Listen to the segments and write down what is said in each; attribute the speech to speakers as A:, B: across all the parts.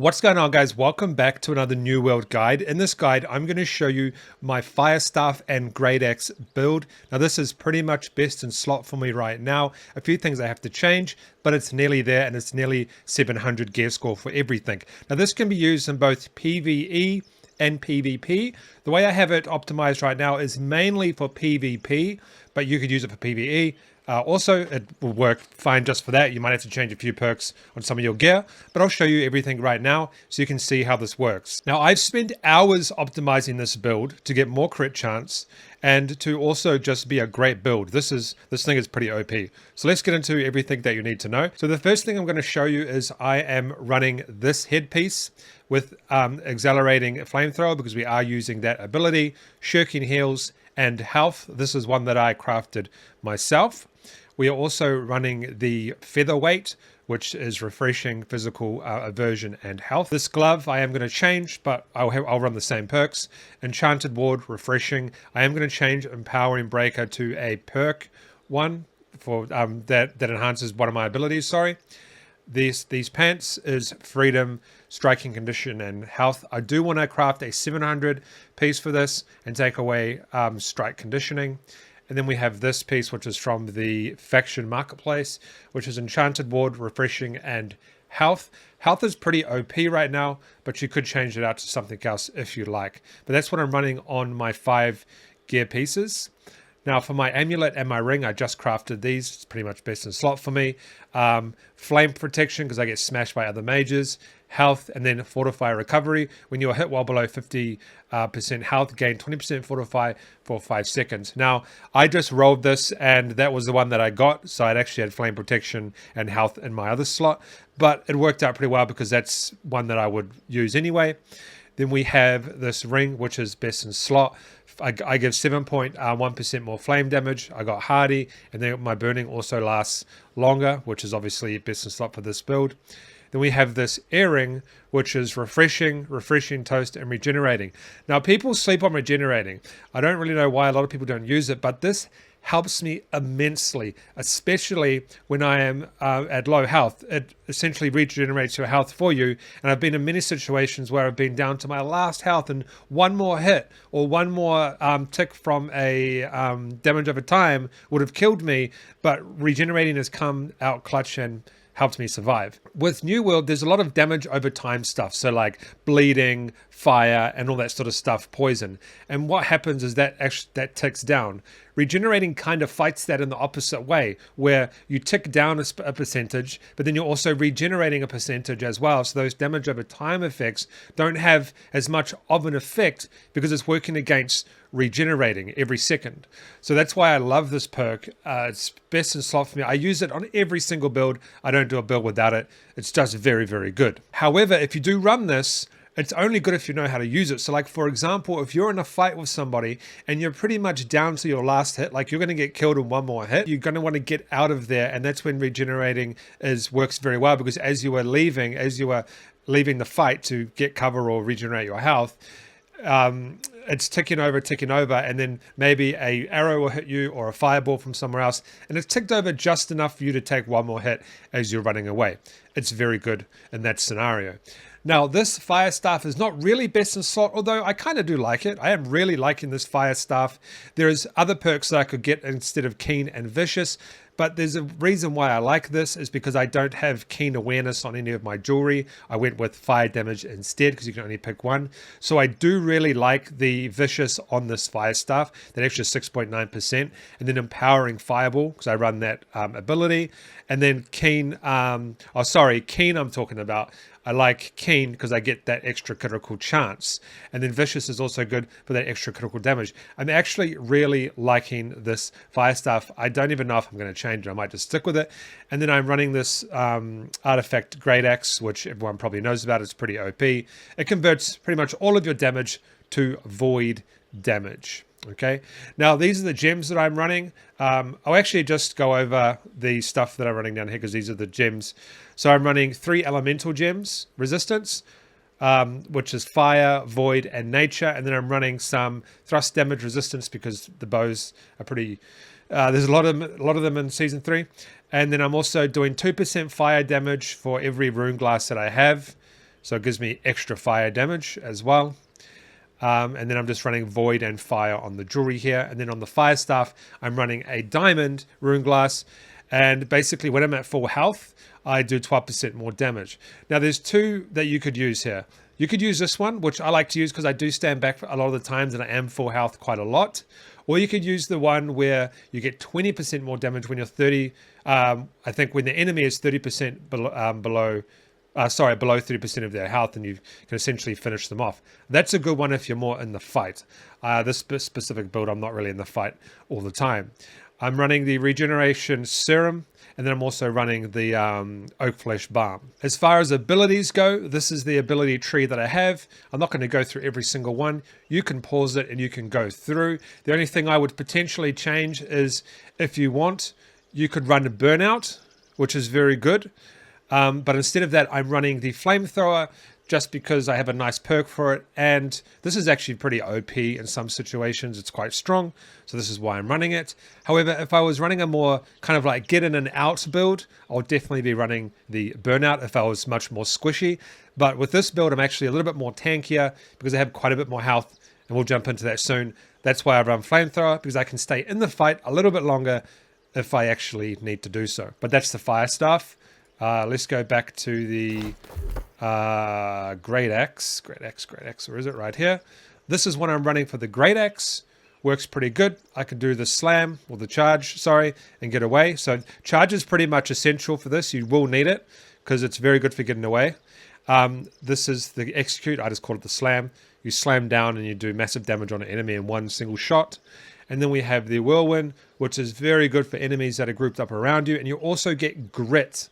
A: What's going on, guys? Welcome back to another New World guide. In this guide, I'm going to show you my Fire Staff and Great Axe build. Now, this is pretty much best in slot for me right now. A few things I have to change, but it's nearly there, and it's nearly 700 gear score for everything. Now, this can be used in both PvE and PvP. The way I have it optimized right now is mainly for PvP, but you could use it for PvE. Also, it will work fine just for that. You might have to change a few perks on some of your gear, but I'll show you everything right now so you can see how this works. Now, I've spent hours optimizing this build to get more crit chance and to also just be a great build. This thing is pretty OP. So let's get into everything that you need to know. So the first thing I'm going to show you is I am running this headpiece with accelerating flamethrower because we are using that ability, shirking heals, and health. This is one that I crafted myself. We are also running the featherweight, which is refreshing, physical, aversion, and health. This glove I am going to change, but I'll run the same perks. Enchanted ward, refreshing. I am going to change empowering breaker to a perk one for that enhances one of my abilities. Sorry. These pants is freedom, striking condition, and health. I do want to craft a 700 piece for this and take away strike conditioning. And then we have this piece, which is from the faction marketplace, which is enchanted ward, refreshing, and health. Health is pretty OP right now, but you could change it out to something else if you like. But that's what I'm running on my 5 gear pieces. Now, for my amulet and my ring, I just crafted these. It's pretty much best in slot for me. Flame protection, because I get smashed by other mages. Health, and then fortify recovery. When you are hit while below 50% health, gain 20% fortify for 5 seconds. Now, I just rolled this, and that was the one that I got. So I'd actually had flame protection and health in my other slot. But it worked out pretty well because that's one that I would use anyway. Then we have this ring, which is best in slot. I give 7.1% more flame damage. I got hardy, and then my burning also lasts longer, which is obviously best in slot for this build. Then we have this earring, which is refreshing, toast, and regenerating. Now, people sleep on regenerating. I don't really know why a lot of people don't use it, but this helps me immensely, especially when I am at low health. It essentially regenerates your health for you. And I've been in many situations where I've been down to my last health, and one more hit or one more tick from a damage over time would have killed me. But regenerating has come out clutch and helped me survive. With New World, there's a lot of damage over time stuff. So like bleeding, fire, and all that sort of stuff, poison. And what happens is that ticks down. Regenerating kind of fights that in the opposite way, where you tick down a percentage, but then you're also regenerating a percentage as well. So those damage over time effects don't have as much of an effect because it's working against regenerating every second. So that's why I love this perk. It's best in slot for me. I use it on every single build. I don't do a build without it. It's just very, very good. However, if you do run this, it's only good if you know how to use it. So like, for example, if you're in a fight with somebody and you're pretty much down to your last hit, like you're going to get killed in one more hit, you're going to want to get out of there. And that's when regenerating works very well, because as you are leaving the fight to get cover or regenerate your health, it's ticking over, and then maybe a arrow will hit you or a fireball from somewhere else, and it's ticked over just enough for you to take one more hit as you're running away. It's very good in that scenario. Now, this Fire Staff is not really best in slot, although I kind of do like it. I am really liking this Fire Staff. There's other perks that I could get instead of Keen and Vicious, but there's a reason why I like this is because I don't have Keen Awareness on any of my jewelry. I went with Fire Damage instead because you can only pick one. So I do really like the Vicious on this Fire Staff, that extra 6.9%, and then Empowering Fireball because I run that ability. And then Keen, Keen I'm talking about. I like Keen because I get that extra critical chance. And then Vicious is also good for that extra critical damage. I'm actually really liking this Fire Staff. I don't even know if I'm going to change it. I might just stick with it. And then I'm running this artifact Great Axe, which everyone probably knows about. It's pretty OP. It converts pretty much all of your damage to void damage. Okay, now these are the gems that I'm running. I'll actually just go over the stuff that I'm running down here because these are the gems. So I'm running 3 elemental gems, resistance, which is fire, void, and nature. And then I'm running some thrust damage resistance because the bows are pretty... there's a lot of them in Season 3. And then I'm also doing 2% fire damage for every rune glass that I have. So it gives me extra fire damage as well. And then I'm just running void and fire on the jewelry here. And then on the fire staff, I'm running a diamond rune glass. And basically when I'm at full health, I do 12% more damage. Now there's two that you could use here. You could use this one, which I like to use because I do stand back a lot of the times and I am full health quite a lot. Or you could use the one where you get 20% more damage when you're 30. I think when the enemy is 30% below 30% of their health, and you can essentially finish them off. That's a good one if you're more in the fight. This specific build, I'm not really in the fight all the time. I'm running the regeneration serum, and then I'm also running the oak flesh balm. As far as abilities go, this is the ability tree that I have. I'm not going to go through every single one. You can pause it and you can go through. The only thing I would potentially change is if you want, you could run a burnout, which is very good. But instead of that, I'm running the flamethrower just because I have a nice perk for it. And this is actually pretty OP in some situations. It's quite strong. So this is why I'm running it. However, if I was running a more kind of like get in and out build, I'll definitely be running the burnout if I was much more squishy. But with this build, I'm actually a little bit more tankier because I have quite a bit more health. And we'll jump into that soon. That's why I run flamethrower, because I can stay in the fight a little bit longer if I actually need to do so. But that's the fire staff. Let's go back to the Great Axe. Great Axe, where is it? Right here. This is what I'm running for the Great Axe. Works pretty good. I can do the slam, or the charge, sorry, and get away. So charge is pretty much essential for this. You will need it, because it's very good for getting away. This is the execute. I just call it the slam. You slam down and you do massive damage on an enemy in one single shot. And then we have the whirlwind, which is very good for enemies that are grouped up around you. And you also get grit.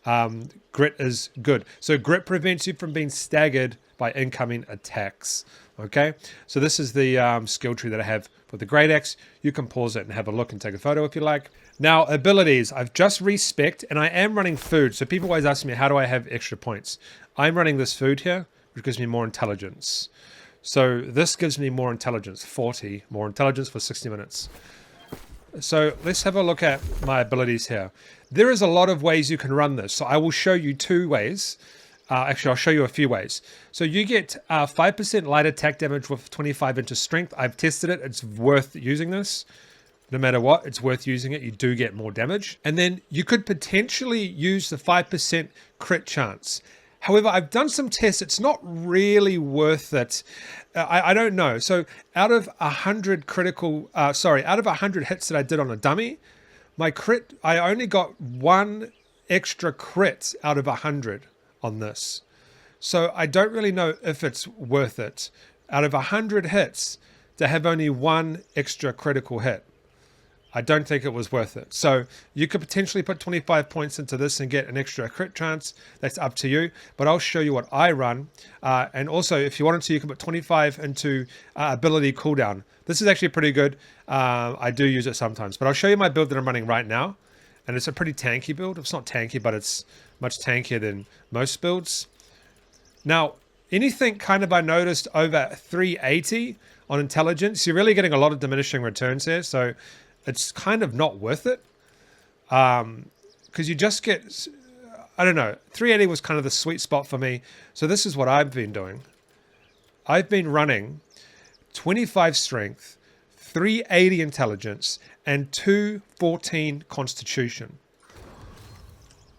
A: Grit is good. So grit prevents you from being staggered by incoming attacks. Okay, so this is the skill tree that I have for the Great Axe. You can pause it and have a look and take a photo if you like. Now, abilities. I've just respect and I am running food. So people always ask me, how do I have extra points? I'm running this food here, which gives me more intelligence. So this gives me more intelligence, 40 more intelligence for 60 minutes. So let's have a look at my abilities here. There is a lot of ways you can run this. So I will show you two ways. Actually, I'll show you a few ways. So you get 5% light attack damage with 25 into strength. I've tested it. It's worth using this. No matter what, it's worth using it. You do get more damage. And then you could potentially use the 5% crit chance. However, I've done some tests. It's not really worth it. I don't know. So out of 100 out of 100 hits that I did on a dummy, my crit, I only got one extra crit out of 100 on this. So I don't really know if it's worth it. Out of 100 hits, to have only one extra critical hit, I don't think it was worth it. So you could potentially put 25 points into this and get an extra crit chance. That's up to you. But I'll show you what I run. And also, if you wanted to, you can put 25 into ability cooldown. This is actually pretty good. I do use it sometimes. But I'll show you my build that I'm running right now. And it's a pretty tanky build. It's not tanky, but it's much tankier than most builds. Now, anything kind of I noticed over 380 on intelligence, you're really getting a lot of diminishing returns here. So it's kind of not worth it, because you just get, I don't know, 380 was kind of the sweet spot for me. So this is what I've been doing. I've been running 25 strength, 380 intelligence, and 214 constitution.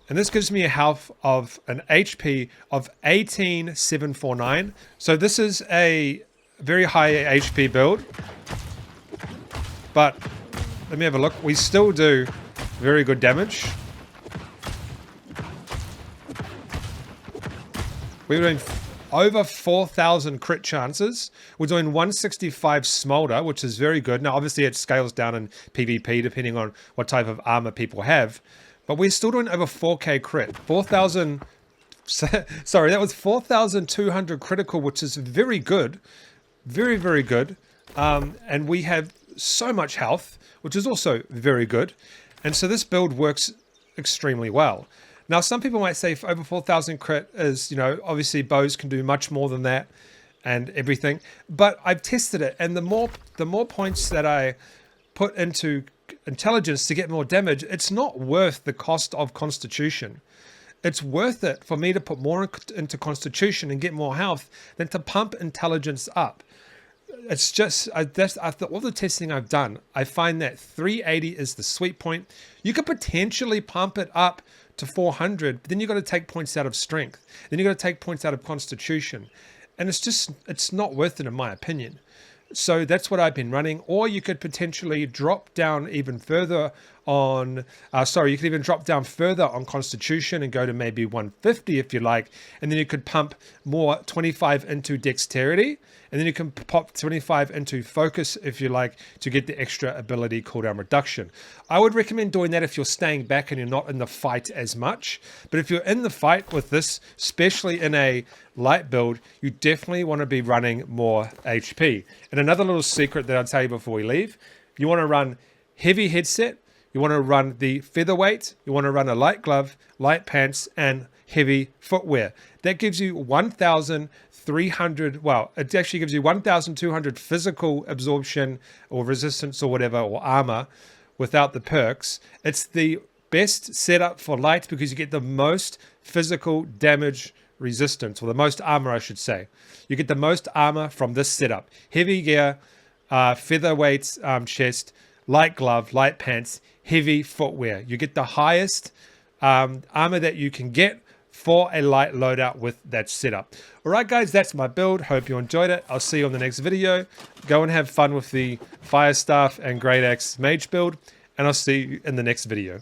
A: And this gives me a health of an HP of 18,749. So this is a very high HP build, but let me have a look. We still do very good damage. We're doing over 4,000 crit chances. We're doing 165 smolder, which is very good. Now, obviously, it scales down in PvP depending on what type of armor people have. But we're still doing over 4k crit. 4,000... Sorry, that was 4,200 critical, which is very good. Very, very good. And we have so much health, which is also very good. And so this build works extremely well. Now, some people might say over 4,000 crit is, you know, obviously bows can do much more than that and everything. But I've tested it, and the more points that I put into intelligence to get more damage, it's not worth the cost of constitution. it's worth it for me to put more into constitution and get more health than to pump intelligence up. It's just, after all the testing I've done, I find that 380 is the sweet point. You could potentially pump it up to 400, but then you've got to take points out of strength. Then you've got to take points out of constitution. And it's not worth it in my opinion. So that's what I've been running. Or you could potentially drop down even further on, you could even drop down further on constitution and go to maybe 150 if you like. And then you could pump more 25 into dexterity. And then you can pop 25 into focus if you like to get the extra ability cooldown reduction. I would recommend doing that if you're staying back and you're not in the fight as much. But if you're in the fight with this, especially in a light build, you definitely want to be running more HP. And another little secret that I'll tell you before we leave, you want to run heavy headset, you want to run the featherweight, you want to run a light glove, light pants, and heavy footwear. That gives you 1,300, well, it actually gives you 1,200 physical absorption or resistance or whatever, or armor without the perks. It's the best setup for light because you get the most physical damage resistance, or the most armor, I should say. You get the most armor from this setup. Heavy gear, featherweight chest, light glove, light pants, heavy footwear. You get the highest armor that you can get for a light loadout with that setup. All right, guys, that's my build. Hope you enjoyed it. I'll see you on the next video. Go and have fun with the Fire Staff and Great Axe Mage build, and I'll see you in the next video.